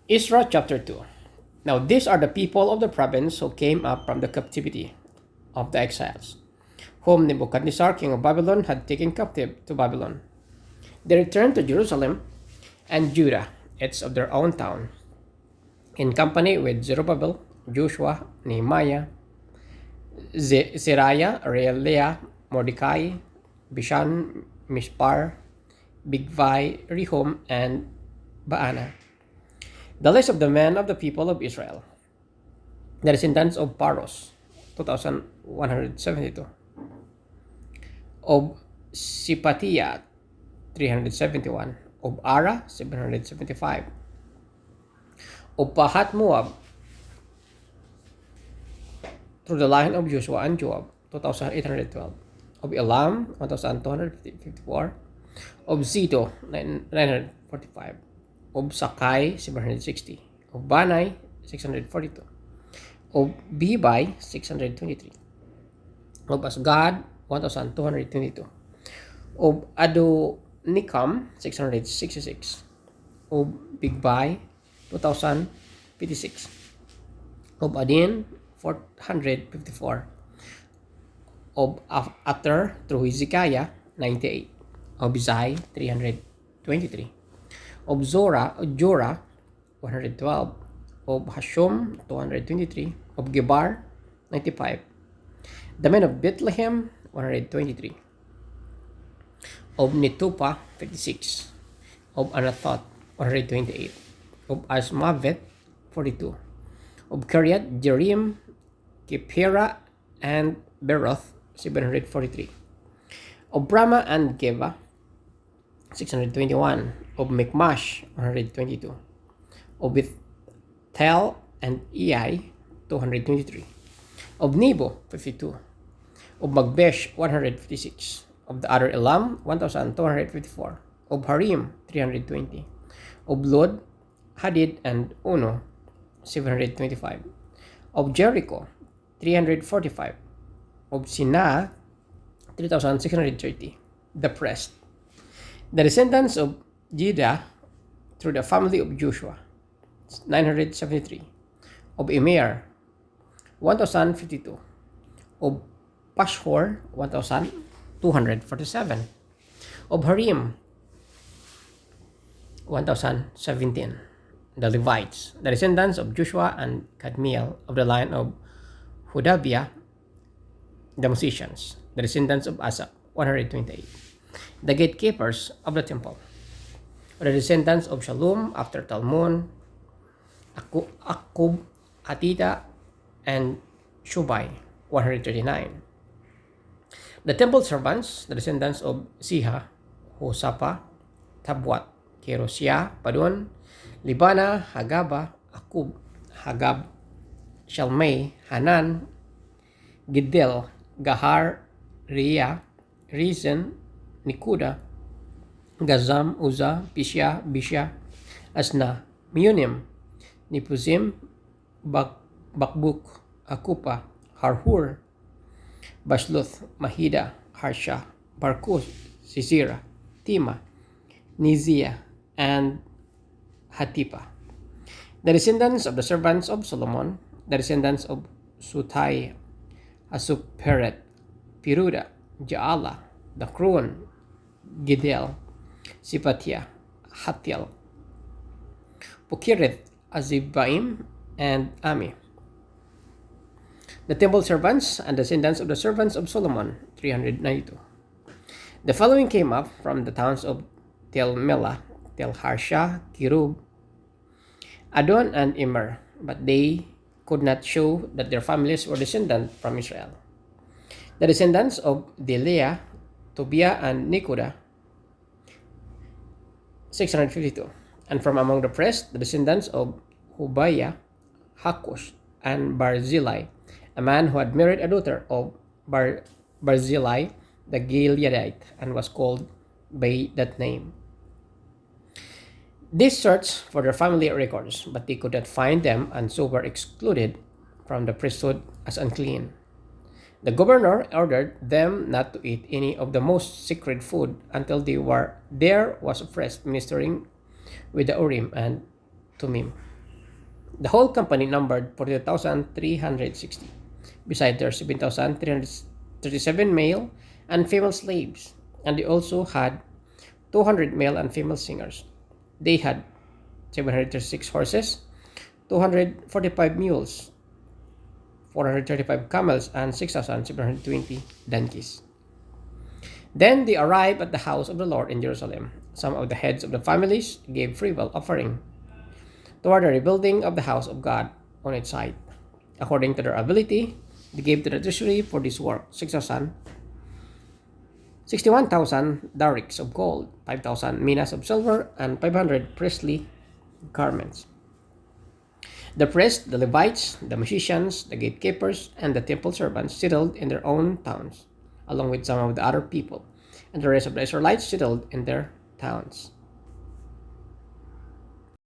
Ezra chapter 2. Now these are the people of the province who came up from the captivity of the exiles, whom Nebuchadnezzar king of Babylon had taken captive to Babylon. They returned to Jerusalem and Judah, each of their own town, in company with Zerubbabel, Joshua, Nehemiah, Seraiah, Reelaiah, Mordecai, Bishan, Mishpar, Bigvai, Rehum, and Baana. The list of the men of the people of Israel, the descendants of Paros, 2,172, of Sipatiah, 371, of Ara, 775, of Pahat Moab, through the line of Joshua and Joab, 2,812, of Elam, 1,254, of Zito, 945, of Sakai, 760, of Banai, 642, of Bibai, 623, of Asgad, 1,222, of Adonikam, 666, of Bigbai, 2,056, of Adin, 454, of Ater through Hezekiah, 98, of Zai, 323, of Jorah, 112, of Hashum, 223, of Gebar, 95, the men of Bethlehem, 123, of Netupa, 56, of Anathoth, 128, of Asmavet, 42, of Kiryat Jearim, Kephira, and Beroth, 743, of Brahma and Geba, 621, of Mikmash, 122, of Bethel and Ai, 223, of Nebo, 52, of Magbesh, 156, of the other Elam, 1,254, of Harim, 320, of Lod, Hadid, and Ono, 725, of Jericho, 345, of Sinah, 3,630, the rest. The descendants of Judah through the family of Joshua, 973, of Immer, 1,052, of Pashhor, 1,247, of Harim, 1,017, the Levites, the descendants of Joshua and Kadmiel of the line of Hodabiah, the musicians, the descendants of Asaph, 128, the gatekeepers of the temple, the descendants of Shalom after Talmon, Akub, Atita, and Shubai, 139. The temple servants, the descendants of Siha, Hosapa, Tabwat, Kerosia, Padon, Libana, Hagaba, Akub, Hagab, Shalmei, Hanan, Giddel, Gahar, Ria, Reason, Nikuda, Gazam, Uza, Pishya, Bisha, Asna, Meunim, Nipuzim, Bakbuk, Akupa, Harhur, Bashluth, Mahida, Harsha, Barkus, Sisira, Tima, Nizia, and Hatipa. The descendants of the servants of Solomon, the descendants of Sutai, Asuperet, Piruda, Jaala, Dakron, Gidel, Sipatia, Hatiel, Pokireth, Azibaim, and Ami. The temple servants and descendants of the servants of Solomon, 392. The following came up from the towns of Tel Melah, Tel Harsha, Kirub, Adon, and Immer, but they could not show that their families were descendant from Israel. The descendants of Delea, Tobiah, and Nikoda, 652. And from among the priests, the descendants of Hubaiah, Hakush, and Barzillai, a man who had married a daughter of Barzillai the Gileadite and was called by that name. They searched for their family records, but they could not find them and so were excluded from the priesthood as unclean. The governor ordered them not to eat any of the most sacred food until there was a priest ministering with the Urim and Tumim. The whole company numbered 42,360, beside their 7,337 male and female slaves, and they also had 200 male and female singers. They had 736 horses, 245 mules, 435 camels, and 6,720 donkeys. Then they arrived at the house of the Lord in Jerusalem. Some of the heads of the families gave freewill offering toward the rebuilding of the house of God on its site. According to their ability, they gave to the treasury for this work 61,000 darics of gold, 5,000 minas of silver, and 500 priestly garments. The priests, the Levites, the musicians, the gatekeepers, and the temple servants settled in their own towns, along with some of the other people, and the rest of the Israelites settled in their towns.